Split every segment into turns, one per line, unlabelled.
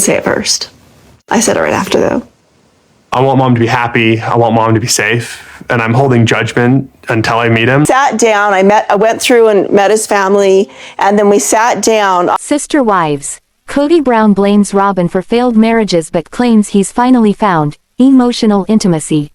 Say it first. I said it right after, though.
I want mom to be happy. I want mom to be safe. And I'm holding judgment until I meet him.
Sat down. I went through and met his family, and then we sat down.
Sister wives. Kody Brown blames Robyn for failed marriages but claims he's finally found emotional intimacy.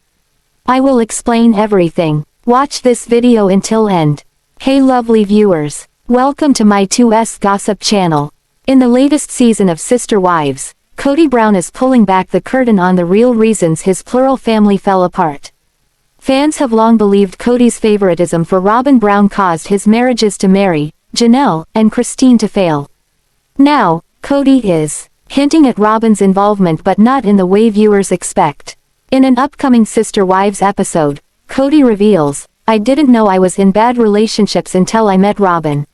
I will explain everything. Watch this video until end. Hey lovely viewers. Welcome to my 2S Gossip channel. In the latest season of Sister Wives, Kody Brown is pulling back the curtain on the real reasons his plural family fell apart. Fans have long believed Kody's favoritism for Robyn Brown caused his marriages to Meri, Janelle, and Christine to fail. Now, Kody is hinting at Robyn's involvement but not in the way viewers expect. In an upcoming Sister Wives episode, Kody reveals, "I didn't know I was in bad relationships until I met Robyn."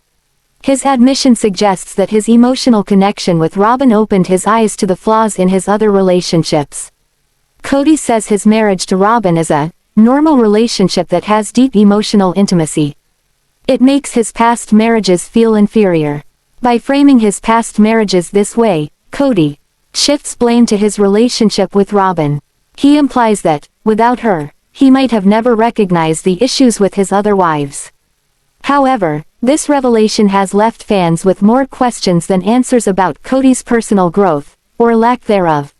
His admission suggests that his emotional connection with Robyn opened his eyes to the flaws in his other relationships. Kody says his marriage to Robyn is a normal relationship that has deep emotional intimacy. It makes his past marriages feel inferior. By framing his past marriages this way, Kody shifts blame to his relationship with Robyn. He implies that, without her, he might have never recognized the issues with his other wives. However, this revelation has left fans with more questions than answers about Kody's personal growth, or lack thereof.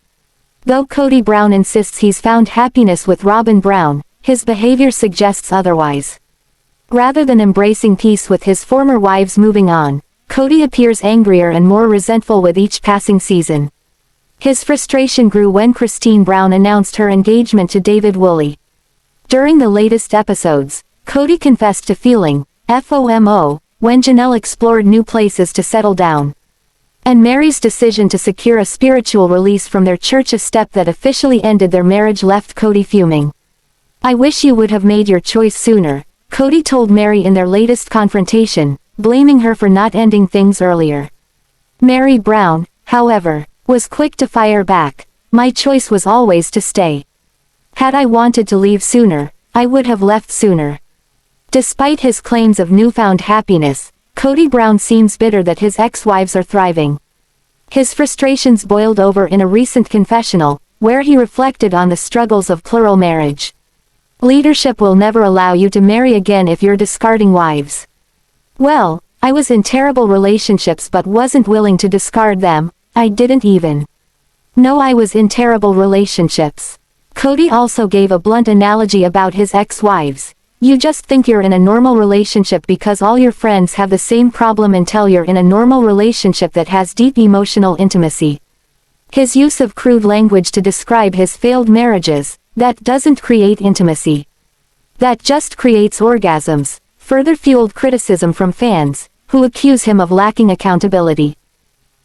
Though Kody Brown insists he's found happiness with Robyn Brown, his behavior suggests otherwise. Rather than embracing peace with his former wives moving on, Kody appears angrier and more resentful with each passing season. His frustration grew when Christine Brown announced her engagement to Devid. During the latest episodes, Kody confessed to feeling FOMO when Janelle explored new places to settle down. And Meri's decision to secure a spiritual release from their church, a step that officially ended their marriage, left Kody fuming. "I wish you would have made your choice sooner," Kody told Meri in their latest confrontation, blaming her for not ending things earlier. Meri Brown, however, was quick to fire back, "My choice was always to stay. Had I wanted to leave sooner, I would have left sooner." Despite his claims of newfound happiness, Kody Brown seems bitter that his ex-wives are thriving. His frustrations boiled over in a recent confessional, where he reflected on the struggles of plural marriage. "Leadership will never allow you to marry again if you're discarding wives. Well, I was in terrible relationships but wasn't willing to discard them. I didn't even know I was in terrible relationships." Kody also gave a blunt analogy about his ex-wives. "You just think you're in a normal relationship because all your friends have the same problem until you're in a normal relationship that has deep emotional intimacy." His use of crude language to describe his failed marriages, "That doesn't create intimacy. That just creates orgasms," further fueled criticism from fans, who accuse him of lacking accountability.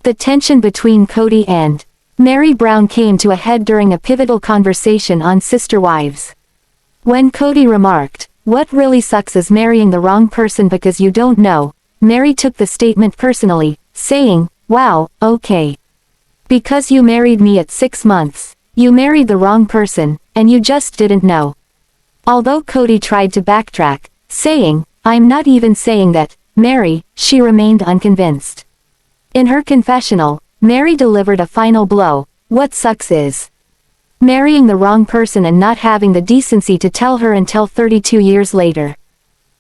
The tension between Kody and Meri Brown came to a head during a pivotal conversation on Sister Wives. When Kody remarked, "What really sucks is marrying the wrong person because you don't know," Meri took the statement personally, saying, "Wow, okay. Because you married me at 6 months, you married the wrong person, and you just didn't know." Although Kody tried to backtrack, saying, "I'm not even saying that, Meri," she remained unconvinced. In her confessional, Meri delivered a final blow. "What sucks is marrying the wrong person and not having the decency to tell her until 32 years later."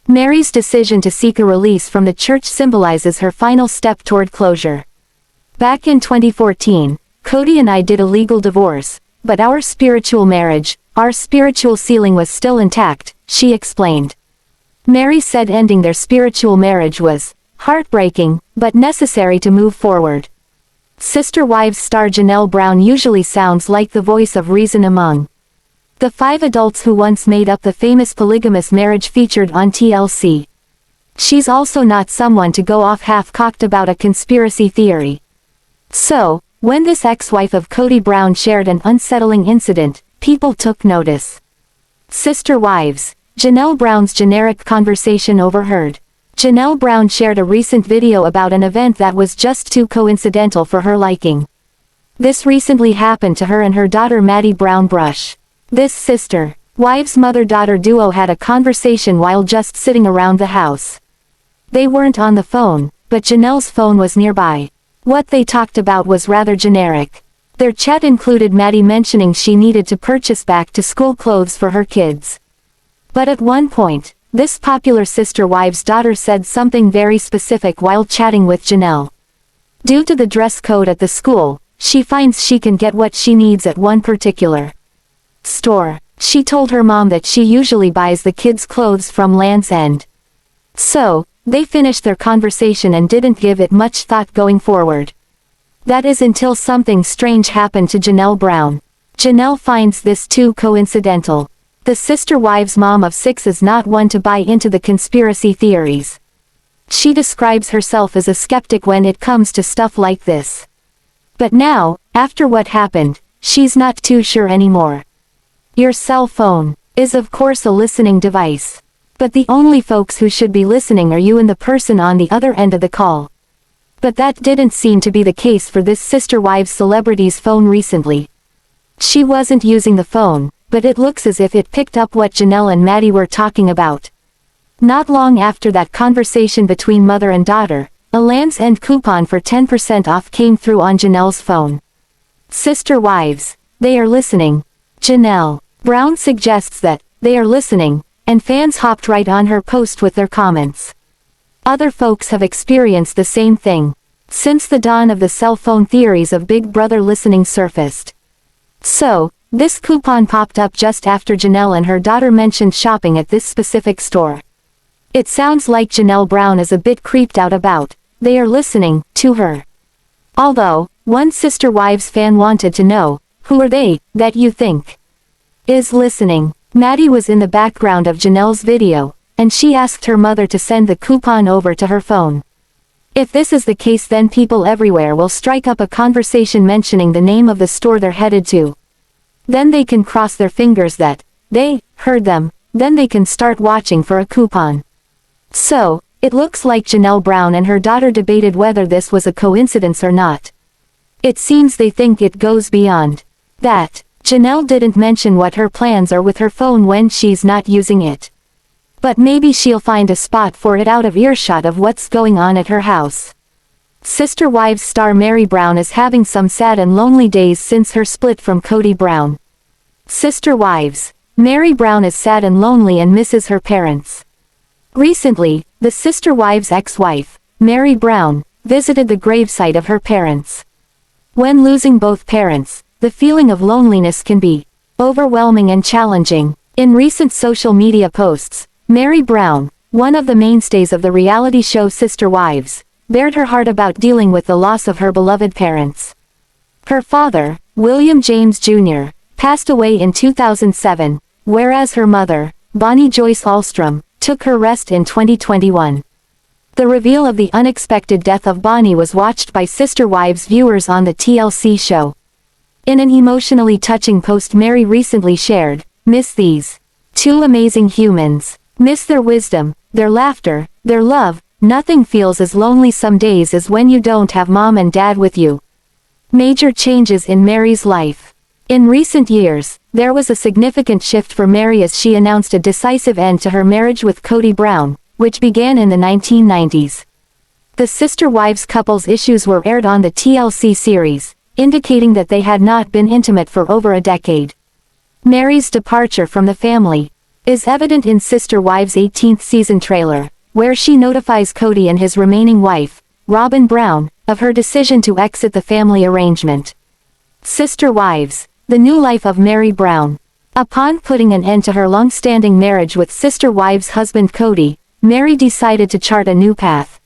Meri's decision to seek a release from the church symbolizes her final step toward closure. "Back in 2014, Kody and I did a legal divorce, but our spiritual marriage, our spiritual ceiling was still intact," she explained. Meri said ending their spiritual marriage was heartbreaking, but necessary to move forward. Sister Wives star Janelle Brown usually sounds like the voice of reason among the 5 adults who once made up the famous polygamous marriage featured on TLC. She's also not someone to go off half-cocked about a conspiracy theory. So, when this ex-wife of Kody Brown shared an unsettling incident, people took notice. Sister Wives, Janelle Brown's generic conversation overheard. Janelle Brown shared a recent video about an event that was just too coincidental for her liking. This recently happened to her and her daughter Meri Brown. This sister wives mother-daughter duo had a conversation while just sitting around the house. They weren't on the phone, but Janelle's phone was nearby. What they talked about was rather generic. Their chat included Maddie mentioning she needed to purchase back-to-school clothes for her kids. But at one point, this popular sister wives' daughter said something very specific while chatting with Janelle. Due to the dress code at the school, she finds she can get what she needs at one particular store. She told her mom that she usually buys the kids' clothes from Land's End. So, they finished their conversation and didn't give it much thought going forward. That is until something strange happened to Janelle Brown. Janelle finds this too coincidental. The sister wives' mom of 6 is not one to buy into the conspiracy theories. She describes herself as a skeptic when it comes to stuff like this. But now, after what happened, she's not too sure anymore. Your cell phone is of course a listening device. But the only folks who should be listening are you and the person on the other end of the call. But that didn't seem to be the case for this sister wives celebrity's phone recently. She wasn't using the phone, but it looks as if it picked up what Janelle and Maddie were talking about. Not long after that conversation between mother and daughter, a Land's End coupon for 10% off came through on Janelle's phone. Sister wives, they are listening. Janelle Brown suggests that they are listening, and fans hopped right on her post with their comments. Other folks have experienced the same thing. Since the dawn of the cell phone theories of Big Brother listening surfaced. So, this coupon popped up just after Janelle and her daughter mentioned shopping at this specific store. It sounds like Janelle Brown is a bit creeped out about, they are listening, to her. Although, one Sister Wives fan wanted to know, who are they, that you think is listening? Maddie was in the background of Janelle's video, and she asked her mother to send the coupon over to her phone. If this is the case, then people everywhere will strike up a conversation mentioning the name of the store they're headed to. Then they can cross their fingers that they heard them, then they can start watching for a coupon. So, it looks like Janelle Brown and her daughter debated whether this was a coincidence or not. It seems they think it goes beyond that. Janelle didn't mention what her plans are with her phone when she's not using it. But maybe she'll find a spot for it out of earshot of what's going on at her house. Sister Wives star Meri Brown is having some sad and lonely days since her split from Kody Brown. Sister Wives, Meri Brown is sad and lonely and misses her parents. Recently, the Sister Wives' ex-wife, Meri Brown, visited the gravesite of her parents. When losing both parents, the feeling of loneliness can be overwhelming and challenging. In recent social media posts, Meri Brown, one of the mainstays of the reality show Sister Wives, bared her heart about dealing with the loss of her beloved parents. Her father, William James Jr., passed away in 2007, whereas her mother, Bonnie Joyce Ahlstrom, took her rest in 2021. The reveal of the unexpected death of Bonnie was watched by Sister Wives viewers on the TLC show. In an emotionally touching post Meri recently shared, "Miss these two amazing humans. Miss their wisdom, their laughter, their love. Nothing feels as lonely some days as when you don't have mom and dad with you." Major changes in Meri's life. In recent years, there was a significant shift for Meri as she announced a decisive end to her marriage with Kody Brown, which began in the 1990s. The Sister Wives couple's issues were aired on the TLC series, indicating that they had not been intimate for over a decade. Meri's departure from the family is evident in Sister Wives' 18th season trailer, where she notifies Kody and his remaining wife, Robyn Brown, of her decision to exit the family arrangement. Sister Wives, the new life of Meri Brown. Upon putting an end to her long-standing marriage with Sister Wives' husband Kody, Meri decided to chart a new path.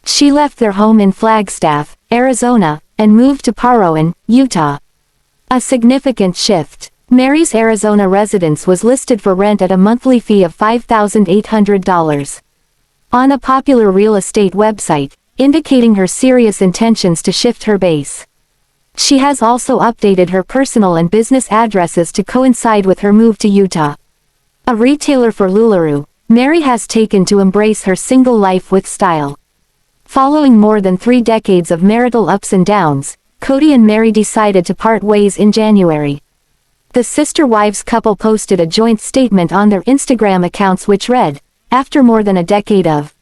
She left their home in Flagstaff, Arizona, and moved to Paedon, Utah. A significant shift. Meri's Arizona residence was listed for rent at a monthly fee of $5,800. On a popular real estate website, indicating her serious intentions to shift her base. She has also updated her personal and business addresses to coincide with her move to Utah. A retailer for LuLaRoe, Meri has taken to embrace her single life with style. Following more than 3 decades of marital ups and downs, Kody and Meri decided to part ways in January. The Sister Wives couple posted a joint statement on their Instagram accounts which read, "After more than a decade of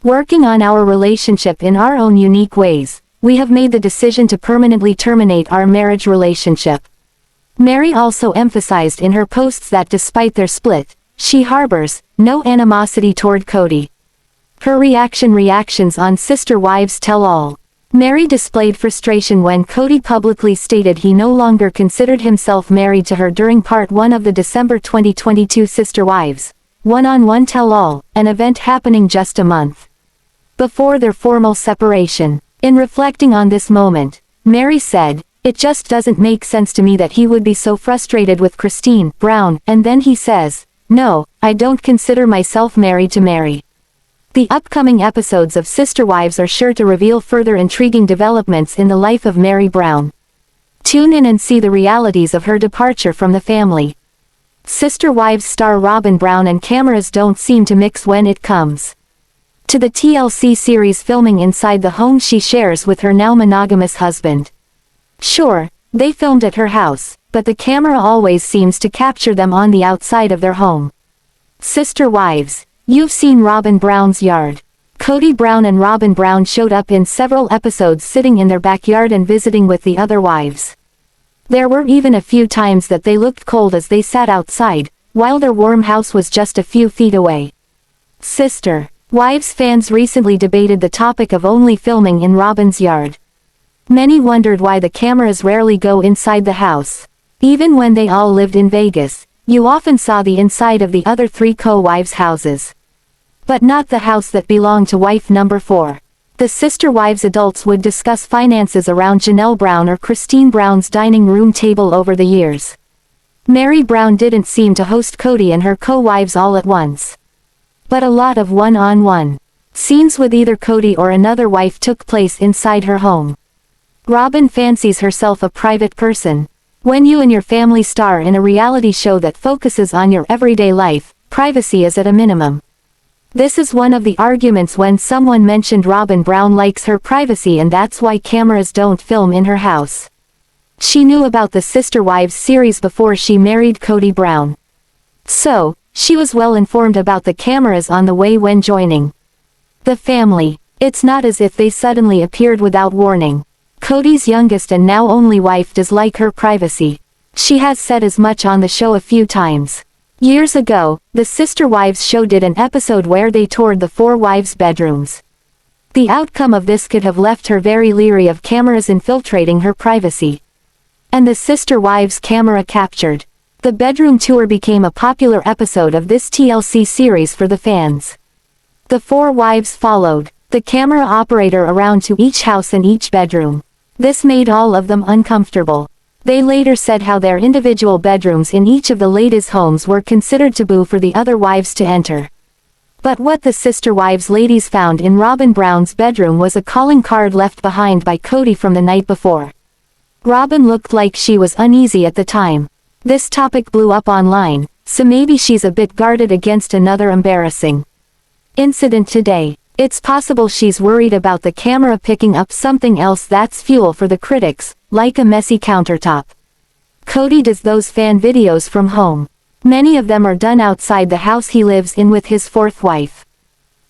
working on our relationship in our own unique ways, we have made the decision to permanently terminate our marriage relationship. Meri also emphasized in her posts that despite their split, she harbors no animosity toward Kody. Her reactions on Sister Wives tell all. Meri displayed frustration when Kody publicly stated he no longer considered himself married to her during part 1 of the December 2022 Sister Wives One-on-One Tell-All, an event happening just a month before their formal separation. In reflecting on this moment, Meri said, "It just doesn't make sense to me that he would be so frustrated with Christine Brown, and then he says, 'No, I don't consider myself married to Meri.'" The upcoming episodes of Sister Wives are sure to reveal further intriguing developments in the life of Meri Brown. Tune in and see the realities of her departure from the family. Sister Wives star Robyn Brown and cameras don't seem to mix when it comes to the TLC series filming inside the home she shares with her now monogamous husband. Sure, they filmed at her house, but the camera always seems to capture them on the outside of their home. Sister Wives. You've seen Robyn Brown's yard. Kody Brown and Robyn Brown showed up in several episodes sitting in their backyard and visiting with the other wives. There were even a few times that they looked cold as they sat outside, while their warm house was just a few feet away. Sister Wives fans recently debated the topic of only filming in Robyn's yard. Many wondered why the cameras rarely go inside the house. Even when they all lived in Vegas, you often saw the inside of the other 3 co-wives' houses. But not the house that belonged to wife number 4. The Sister Wives adults would discuss finances around Janelle Brown or Christine Brown's dining room table over the years. Meri Brown didn't seem to host Kody and her co-wives all at once. But a lot of one-on-one scenes with either Kody or another wife took place inside her home. Robyn fancies herself a private person. When you and your family star in a reality show that focuses on your everyday life, privacy is at a minimum. This is one of the arguments when someone mentioned Robyn Brown likes her privacy and that's why cameras don't film in her house. She knew about the Sister Wives series before she married Kody Brown. So, she was well informed about the cameras on the way when joining the family. It's not as if they suddenly appeared without warning. Kody's youngest and now only wife does like her privacy. She has said as much on the show a few times. Years ago, the Sister Wives show did an episode where they toured the 4 wives' bedrooms. The outcome of this could have left her very leery of cameras infiltrating her privacy. And the Sister Wives camera captured. The bedroom tour became a popular episode of this TLC series for the fans. The 4 wives followed the camera operator around to each house and each bedroom. This made all of them uncomfortable. They later said how their individual bedrooms in each of the ladies' homes were considered taboo for the other wives to enter. But what the Sister Wives ladies found in Robyn Brown's bedroom was a calling card left behind by Kody from the night before. Robyn looked like she was uneasy at the time. This topic blew up online, so maybe she's a bit guarded against another embarrassing incident today. It's possible she's worried about the camera picking up something else that's fuel for the critics, like a messy countertop. Kody does those fan videos from home. Many of them are done outside the house he lives in with his 4th wife.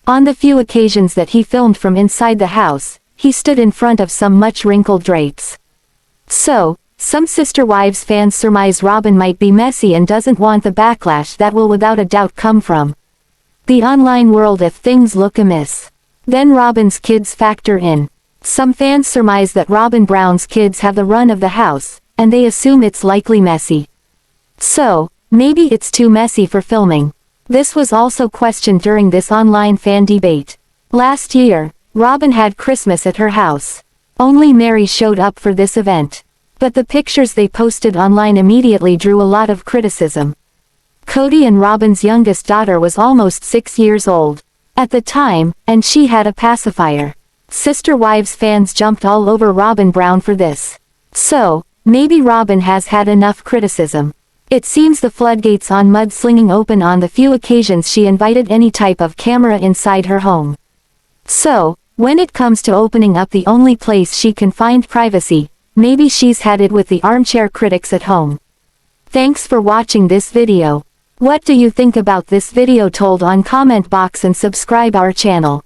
On the few occasions that he filmed from inside the house, he stood in front of some much wrinkled drapes. So, some Sister Wives fans surmise Robyn might be messy and doesn't want the backlash that will without a doubt come from the online world if things look amiss. Then Robyn's kids factor in. Some fans surmise that Robyn Brown's kids have the run of the house, and they assume it's likely messy. So, maybe it's too messy for filming. This was also questioned during this online fan debate. Last year, Robyn had Christmas at her house. Only Meri showed up for this event. But the pictures they posted online immediately drew a lot of criticism. Kody and Robyn's youngest daughter was almost 6 years old at the time, and she had a pacifier. Sister Wives fans jumped all over Robyn Brown for this. So, maybe Robyn has had enough criticism. It seems the floodgates on mudslinging open on the few occasions she invited any type of camera inside her home. So, when it comes to opening up the only place she can find privacy, maybe she's had it with the armchair critics at home. Thanks for watching this video. What do you think about this video? Told on comment box and subscribe our channel.